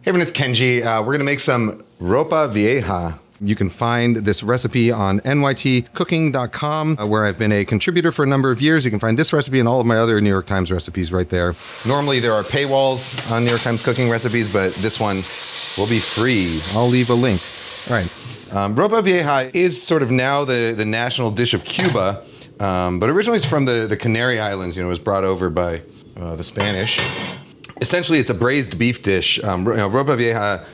Hey everyone, it's Kenji. We're gonna make some Ropa Vieja. You can find this recipe on nytcooking.com, where I've been a contributor for a number of years. You can find this recipe and all of my other New York Times recipes right there. Normally there are paywalls on New York Times cooking recipes, but this one will be free. I'll leave a link. All right. Ropa Vieja is sort of now the national dish of Cuba, but originally it's from the Canary Islands. It was brought over by the Spanish. Essentially, it's a braised beef dish. Ropa Vieja,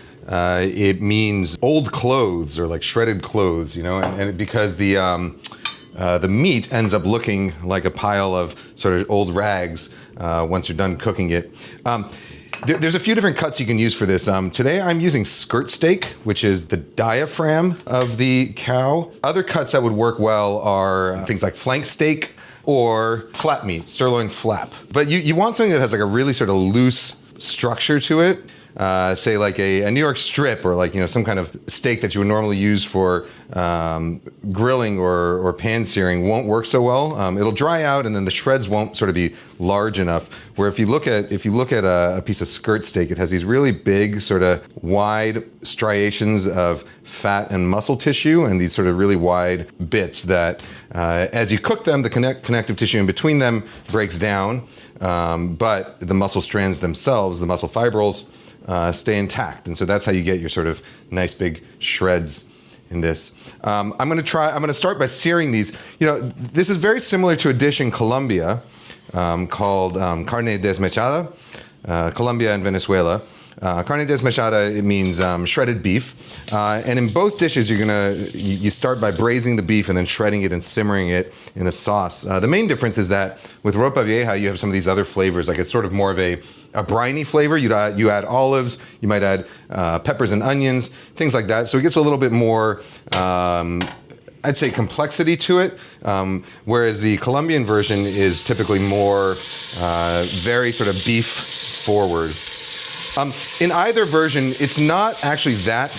it means old clothes or like shredded clothes, and because the meat ends up looking like a pile of sort of old rags once you're done cooking it. There's a few different cuts you can use for this. Today I'm using skirt steak, which is the diaphragm of the cow. Other cuts that would work well are things like flank steak, or flap meat, sirloin flap. But you want something that has like a really sort of loose structure to it. Say like a New York strip, or like some kind of steak that you would normally use for grilling or pan searing won't work so well. It'll dry out, and then the shreds won't sort of be large enough. Where if you look at a piece of skirt steak, it has these really big sort of wide striations of fat and muscle tissue, and these sort of really wide bits that as you cook them, the connective tissue in between them breaks down, but the muscle strands themselves, the muscle fibrils, stay intact. And so that's how you get your sort of nice big shreds in this. I'm going to start by searing these. This is very similar to a dish in Colombia called carne desmechada, Colombia and Venezuela. Carne desmechada, it means shredded beef. And in both dishes, you start by braising the beef and then shredding it and simmering it in a sauce. The main difference is that with Ropa Vieja, you have some of these other flavors. Like it's sort of more of a briny flavor. You add olives, you might add peppers and onions, things like that. So it gets a little bit more, I'd say, complexity to it. Whereas the Colombian version is typically more very sort of beef forward. In either version, it's not actually that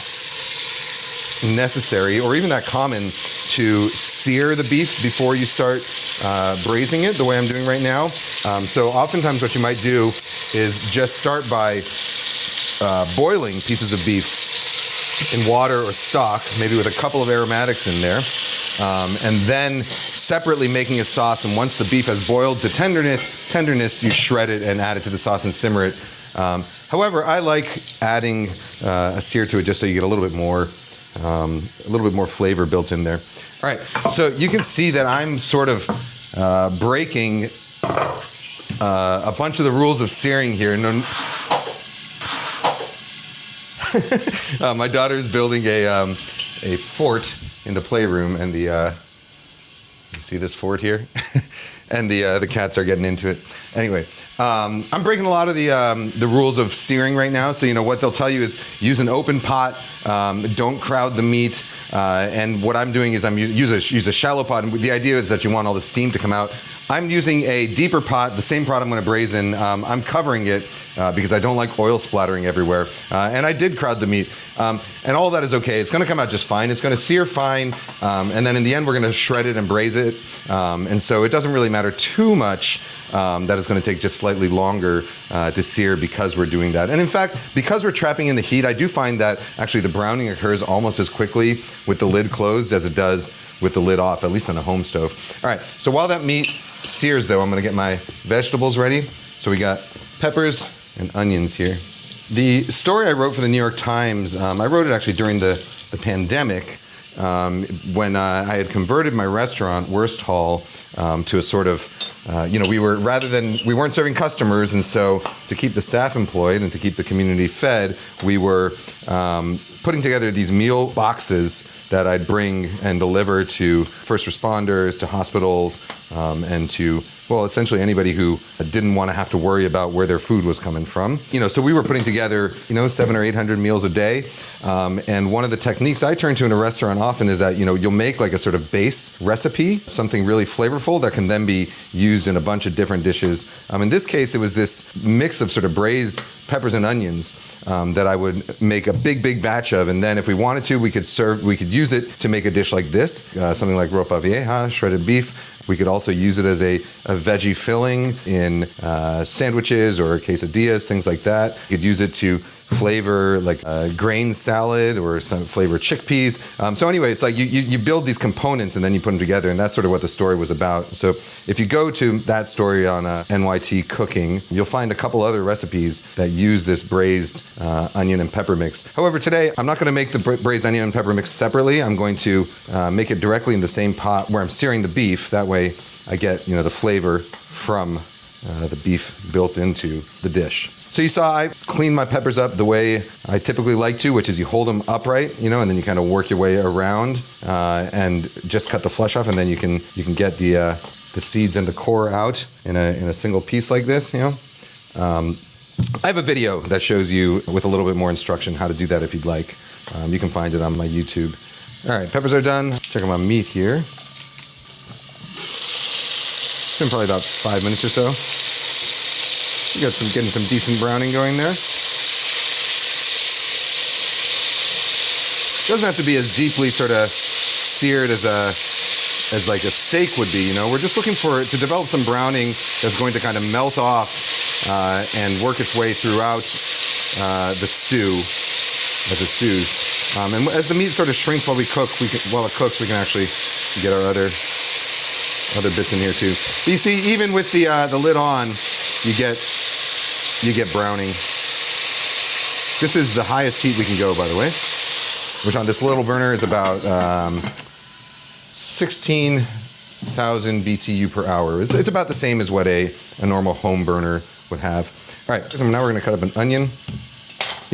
necessary or even that common to sear the beef before you start braising it the way I'm doing right now. So oftentimes what you might do is just start by boiling pieces of beef in water or stock, maybe with a couple of aromatics in there, and then separately making a sauce. And once the beef has boiled to tenderness, you shred it and add it to the sauce and simmer it. However, I like adding a sear to it just so you get a little bit more flavor built in there. All right, so you can see that I'm sort of breaking a bunch of the rules of searing here. My daughter is building a fort in the playroom, and you see this fort here? And the cats are getting into it. Anyway, I'm breaking a lot of the rules of searing right now. So what they'll tell you is use an open pot, don't crowd the meat, and what I'm doing is use a shallow pot. And the idea is that you want all the steam to come out. I'm using a deeper pot, the same pot I'm going to braise in. I'm covering it because I don't like oil splattering everywhere. And I did crowd the meat. And all that is okay. It's going to come out just fine. It's going to sear fine. And then in the end, we're going to shred it and braise it. And so it doesn't really matter too much that it's going to take just slightly longer to sear because we're doing that. And in fact, because we're trapping in the heat, I do find that actually the browning occurs almost as quickly with the lid closed as it does with the lid off, at least on a home stove. All right, so while that meat sears though, I'm going to get my vegetables ready. So we got peppers and onions here. The story I wrote for the New York Times, I wrote it actually during the pandemic, when I had converted my restaurant, Worst Hall, to a sort of, we weren't serving customers, and so to keep the staff employed and to keep the community fed, we were putting together these meal boxes that I'd bring and deliver to first responders, to hospitals, and to, well, essentially anybody who didn't want to have to worry about where their food was coming from. So we were putting together, 700 or 800 meals a day. And one of the techniques I turn to in a restaurant often is that, you'll make like a sort of base recipe, something really flavorful that can then be used in a bunch of different dishes. In this case, it was this mix of sort of braised peppers and onions that I would make a big batch of. And then if we wanted to, we could use it to make a dish like this, something like Ropa Vieja, shredded beef. We could also use it as a veggie filling in sandwiches or quesadillas, things like that. You could use it to flavor like grain salad or some flavor chickpeas. So anyway, it's like you build these components and then you put them together, and that's sort of what the story was about. So if you go to that story on NYT Cooking, you'll find a couple other recipes that use this braised onion and pepper mix. However, today I'm not going to make the braised onion and pepper mix separately. I'm going to make it directly in the same pot where I'm searing the beef. That way I get the flavor from the beef built into the dish. So you saw I cleaned my peppers up the way I typically like to, which is you hold them upright, and then you kind of work your way around and just cut the flesh off, and then you can get the seeds and the core out in a single piece like this. I have a video that shows you with a little bit more instruction how to do that if you'd like. You can find it on my YouTube. All right, peppers are done. Check out my meat here. It's been probably about 5 minutes or so. You got getting some decent browning going there. Doesn't have to be as deeply sort of seared as like a steak would be. We're just looking to develop some browning that's going to kind of melt off and work its way throughout the stew as it stews. And as the meat sort of shrinks while it cooks, we can actually get our other bits in here too. But you see, even with the lid on, you get browning. This is the highest heat we can go, by the way, which on this little burner is about 16,000 BTU per hour. It's about the same as what a normal home burner would have. All right, so now we're going to cut up an onion.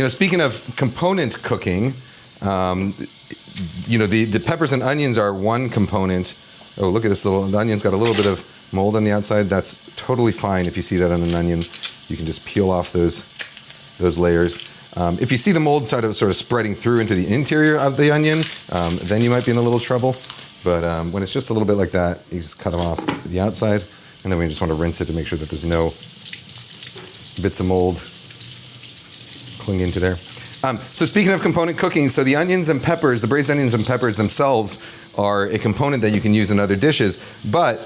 Speaking of component cooking, the peppers and onions are one component. Oh, look at this the onion's got a little bit of mold on the outside. That's totally fine if you see that on an onion. You can just peel off those layers. If you see the mold sort of spreading through into the interior of the onion, then you might be in a little trouble. But when it's just a little bit like that, you just cut them off the outside, and then we just want to rinse it to make sure that there's no bits of mold clinging to there. So speaking of component cooking, so the onions and peppers, the braised onions and peppers themselves are a component that you can use in other dishes. But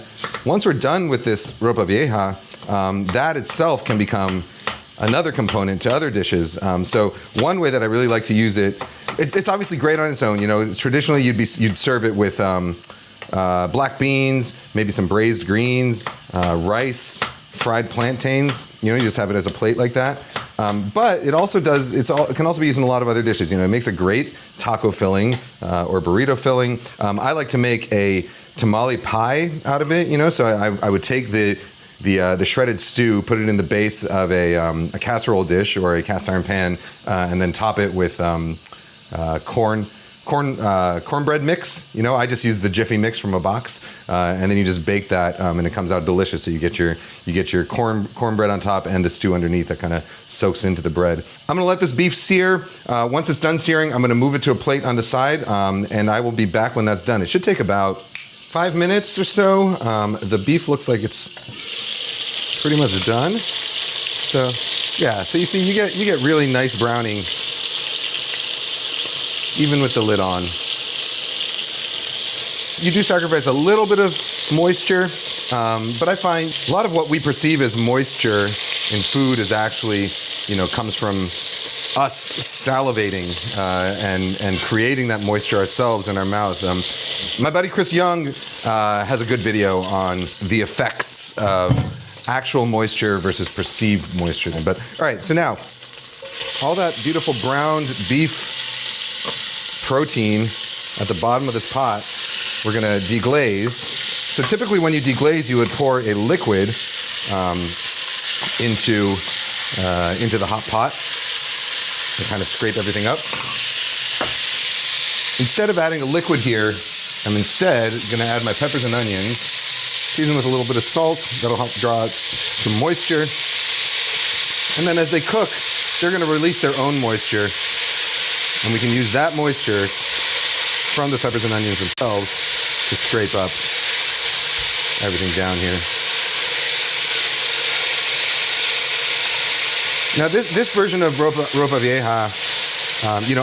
once we're done with this Ropa Vieja, that itself can become another component to other dishes. So one way that I really like to use it, it's obviously great on its own. Traditionally you'd serve it with black beans, maybe some braised greens, rice, fried plantains. You just have it as a plate like that. But it also it can also be used in a lot of other dishes. It makes a great taco filling or burrito filling. I like to make a tamale pie out of it. So I would take the shredded stew, put it in the base of a casserole dish or a cast iron pan, and then top it with cornbread mix. I just use the Jiffy mix from a box, and then you just bake that, and it comes out delicious. So you get your cornbread on top and the stew underneath that kind of soaks into the bread. I'm gonna let this beef sear. Once it's done searing, I'm gonna move it to a plate on the side, and I will be back when that's done. It should take about 5 minutes or so. The beef looks like it's pretty much done. So yeah, so you see, you get really nice browning even with the lid on. You do sacrifice a little bit of moisture, but I find a lot of what we perceive as moisture in food is actually, comes from us salivating and creating that moisture ourselves in our mouth. My buddy Chris Young has a good video on the effects of actual moisture versus perceived moisture. But all right, so now all that beautiful browned beef protein at the bottom of this pot, we're going to deglaze. So typically when you deglaze, you would pour a liquid into the hot pot to kind of scrape everything up. Instead of adding a liquid here, I'm instead going to add my peppers and onions, season with a little bit of salt. That'll help draw out some moisture. And then as they cook, they're going to release their own moisture. And we can use that moisture from the peppers and onions themselves to scrape up everything down here. Now this version of Ropa Vieja,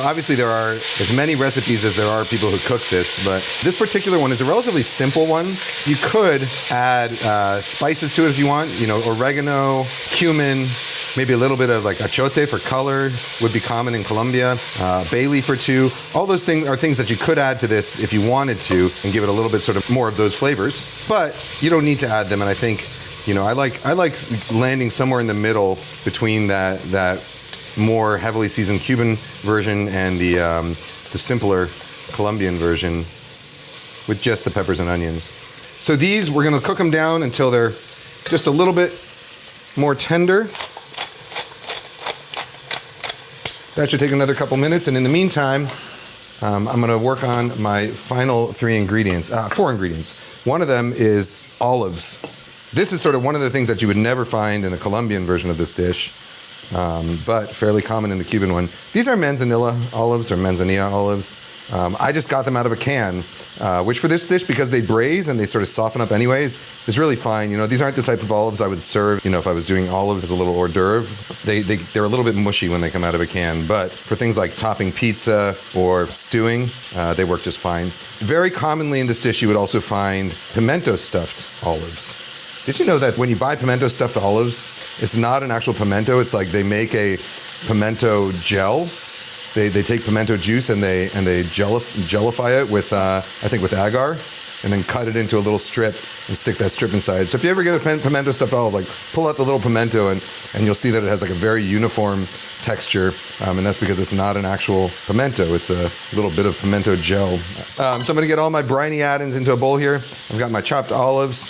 obviously there are as many recipes as there are people who cook this, but this particular one is a relatively simple one. You could add spices to it if you want, oregano, cumin, Maybe a little bit of like achote for color would be common in Colombia. Bay leaf or two. All those things are things that you could add to this if you wanted to and give it a little bit sort of more of those flavors. But you don't need to add them. And I think, you know, I like landing somewhere in the middle between that more heavily seasoned Cuban version and the simpler Colombian version with just the peppers and onions. So these, we're gonna cook them down until they're just a little bit more tender. That should take another couple minutes, and in the meantime, I'm gonna work on my final four ingredients. One of them is olives. This is sort of one of the things that you would never find in a Colombian version of this dish, but fairly common in the Cuban one. These are manzanilla olives or manzanilla olives. I just got them out of a can, which for this dish, because they braise and they sort of soften up anyways, is really fine. You know, these aren't the type of olives I would serve, you know, if I was doing olives as a little hors d'oeuvre. They're a little bit mushy when they come out of a can, but for things like topping pizza or stewing, they work just fine. Very commonly in this dish, you would also find pimento stuffed olives. Did you know that when you buy pimento stuffed olives, it's not an actual pimento, it's like they make a pimento gel. They take pimento juice and they gellify it with I think with agar, and then cut it into a little strip and stick that strip inside. So if you ever get a pimento stuffed olive, like pull out the little pimento and you'll see that it has like a very uniform texture, and that's because it's not an actual pimento. It's a little bit of pimento gel. So I'm gonna get all my briny add-ins into a bowl here. I've got my chopped olives.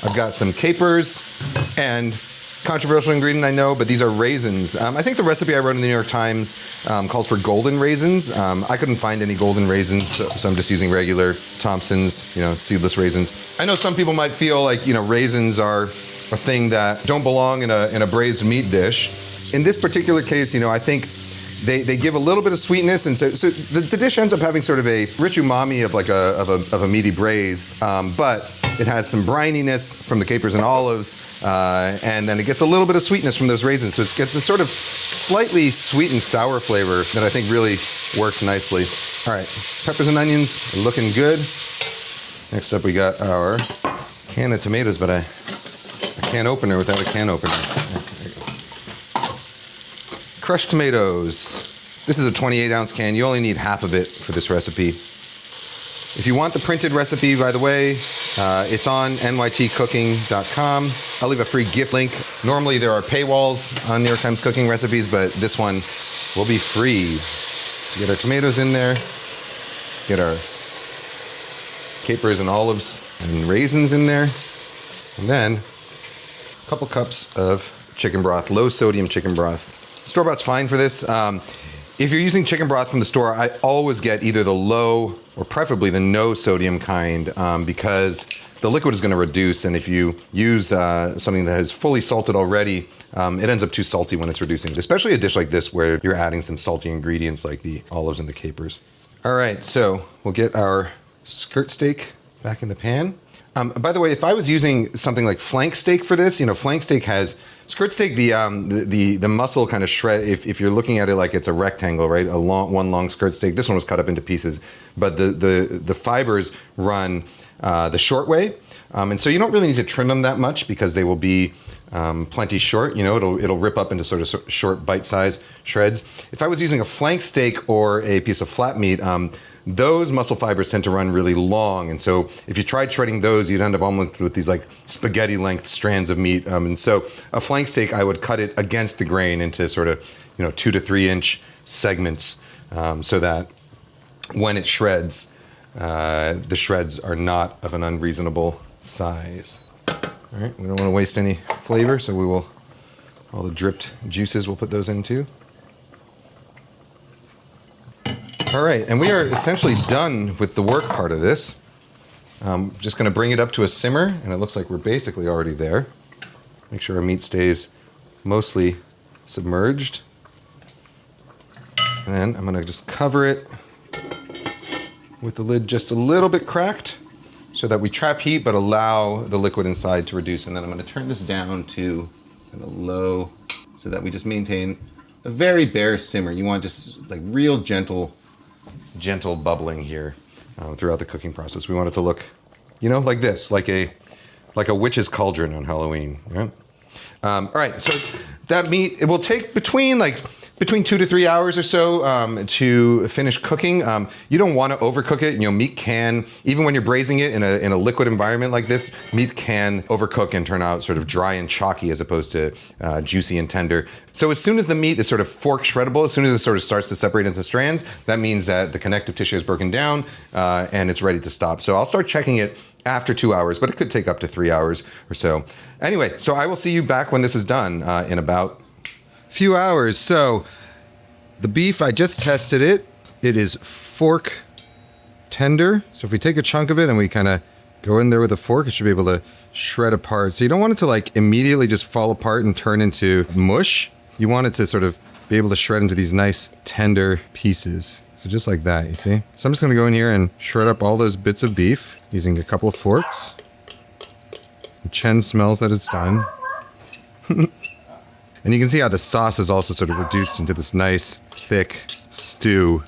I've got some capers and controversial ingredient, I know, but these are raisins. I think the recipe I wrote in the New York Times calls for golden raisins. I couldn't find any golden raisins, so I'm just using regular Thompson's, you know, seedless raisins. I know some people might feel like, you know, raisins are a thing that don't belong in a braised meat dish. In this particular case, you know, I think they give a little bit of sweetness, and so the dish ends up having sort of a rich umami of like a meaty braise, but it has some brininess from the capers and olives, and then it gets a little bit of sweetness from those raisins. So it gets a sort of slightly sweet and sour flavor that I think really works nicely. All right, peppers and onions are looking good. Next up, we got our can of tomatoes, but a can opener without a can opener. Crushed tomatoes. This is a 28-ounce can. You only need half of it for this recipe. If you want the printed recipe, by the way, it's on nytcooking.com. I'll leave a free gift link. Normally there are paywalls on New York Times cooking recipes, but this one will be free. So get our tomatoes in there, get our capers and olives and raisins in there, and then a couple cups of chicken broth, low sodium chicken broth. Store-bought's fine for this. If you're using chicken broth from the store, I always get either the low or preferably the no sodium kind, because the liquid is going to reduce, and if you use something that is fully salted already, it ends up too salty when it's reducing, especially a dish like this where you're adding some salty ingredients like the olives and the capers. All right, so we'll get our skirt steak back in the pan. By the way, if I was using something like flank steak for this, you know, flank steak has skirt steak, the muscle kind of shred. If you're looking at it like it's a rectangle, right? One long skirt steak. This one was cut up into pieces, but the fibers run the short way, and so you don't really need to trim them that much because they will be plenty short. You know, it'll rip up into sort of short bite-sized shreds. If I was using a flank steak or a piece of flat meat, those muscle fibers tend to run really long, and so if you tried shredding those, you'd end up almost with these like spaghetti-length strands of meat. And so a flank steak, I would cut it against the grain into sort of, you know, 2 to 3 inch segments, so that when it shreds, the shreds are not of an unreasonable size. All right, we don't want to waste any flavor, so we will, all the dripped juices, we'll put those in too. All right, and we are essentially done with the work part of this. Just going to bring it up to a simmer, and it looks like we're basically already there. Make sure our meat stays mostly submerged. And then I'm going to just cover it with the lid just a little bit cracked so that we trap heat but allow the liquid inside to reduce. And then I'm going to turn this down to kind of low so that we just maintain a very bare simmer. You want just like real gentle bubbling here throughout the cooking process. We want it to look, you know, like this, like a witch's cauldron on Halloween. Right? All right, so that meat, it will take between 2 to 3 hours or so to finish cooking. You don't want to overcook it. You know, meat can, even when you're braising it in a liquid environment like this, meat can overcook and turn out sort of dry and chalky as opposed to juicy and tender. So as soon as the meat is sort of fork shreddable, as soon as it sort of starts to separate into strands, that means that the connective tissue is broken down and it's ready to stop. So I'll start checking it after 2 hours, but it could take up to 3 hours or so. Anyway, so I will see you back when this is done in about few hours. So the beef, I just tested it. It is fork tender. So if we take a chunk of it and we kind of go in there with a fork, it should be able to shred apart. So you don't want it to like immediately just fall apart and turn into mush. You want it to sort of be able to shred into these nice tender pieces. So just like that, you see? So I'm just gonna go in here and shred up all those bits of beef using a couple of forks. Chen smells that it's done. And you can see how the sauce is also sort of reduced into this nice, thick stew.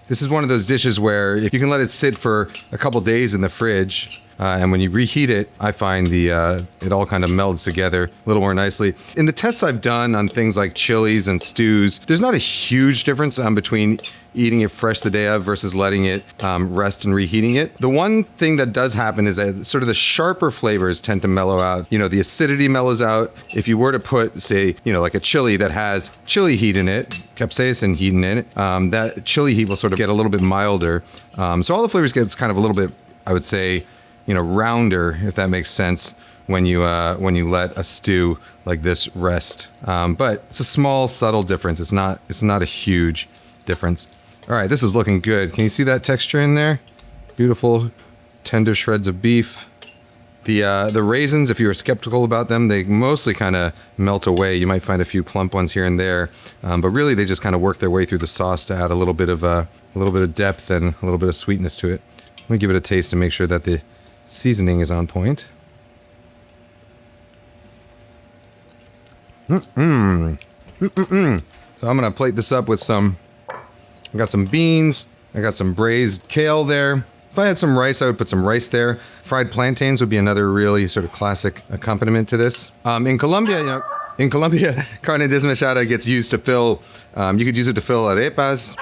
This is one of those dishes where if you can let it sit for a couple days in the fridge, and when you reheat it, I find it all kind of melds together a little more nicely. In the tests I've done on things like chilies and stews, there's not a huge difference between eating it fresh the day of versus letting it rest and reheating it. The one thing that does happen is that sort of the sharper flavors tend to mellow out. You know, the acidity mellows out. If you were to put, say, you know, like a chili that has chili heat in it, capsaicin heat in it, that chili heat will sort of get a little bit milder. So all the flavors get kind of a little bit, I would say, you know, rounder, if that makes sense, when you let a stew like this rest. But it's a small, subtle difference. It's not a huge difference. All right, this is looking good. Can you see that texture in there? Beautiful, tender shreds of beef. The raisins, if you were skeptical about them, they mostly kind of melt away. You might find a few plump ones here and there, but really they just kind of work their way through the sauce to add a little bit of depth and a little bit of sweetness to it. Let me give it a taste to make sure that the seasoning is on point. So I'm gonna plate this up with I got some beans, I got some braised kale there. If I had some rice, I would put some rice there. Fried plantains would be another really sort of classic accompaniment to this. In Colombia, carne desmechada gets used to fill, you could use it to fill arepas.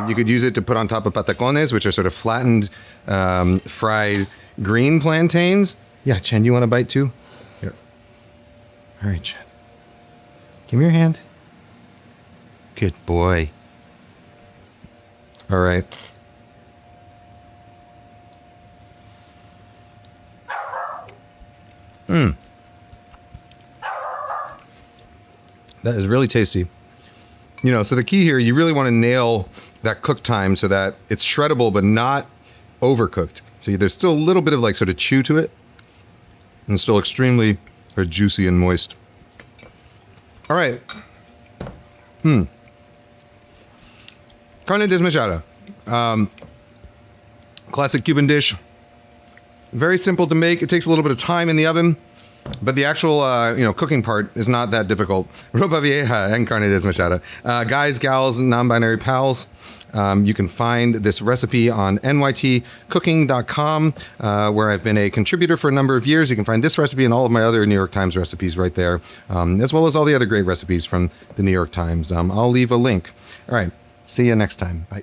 You could use it to put on top of patacones, which are sort of flattened, fried green plantains. Yeah, Chen, you want a bite too? Here. All right, Chen. Give me your hand. Good boy. All right. That is really tasty. You know, so the key here, you really want to nail that cook time so that it's shreddable but not overcooked. So there's still a little bit of like sort of chew to it, and it's still extremely juicy and moist. All right. Carne desmechada. Classic Cuban dish. Very simple to make. It takes a little bit of time in the oven, but the actual, cooking part is not that difficult. Ropa Vieja and carne desmechada. Guys, gals, non-binary pals, you can find this recipe on nytcooking.com, where I've been a contributor for a number of years. You can find this recipe and all of my other New York Times recipes right there, as well as all the other great recipes from the New York Times. I'll leave a link. All right. See you next time. Bye.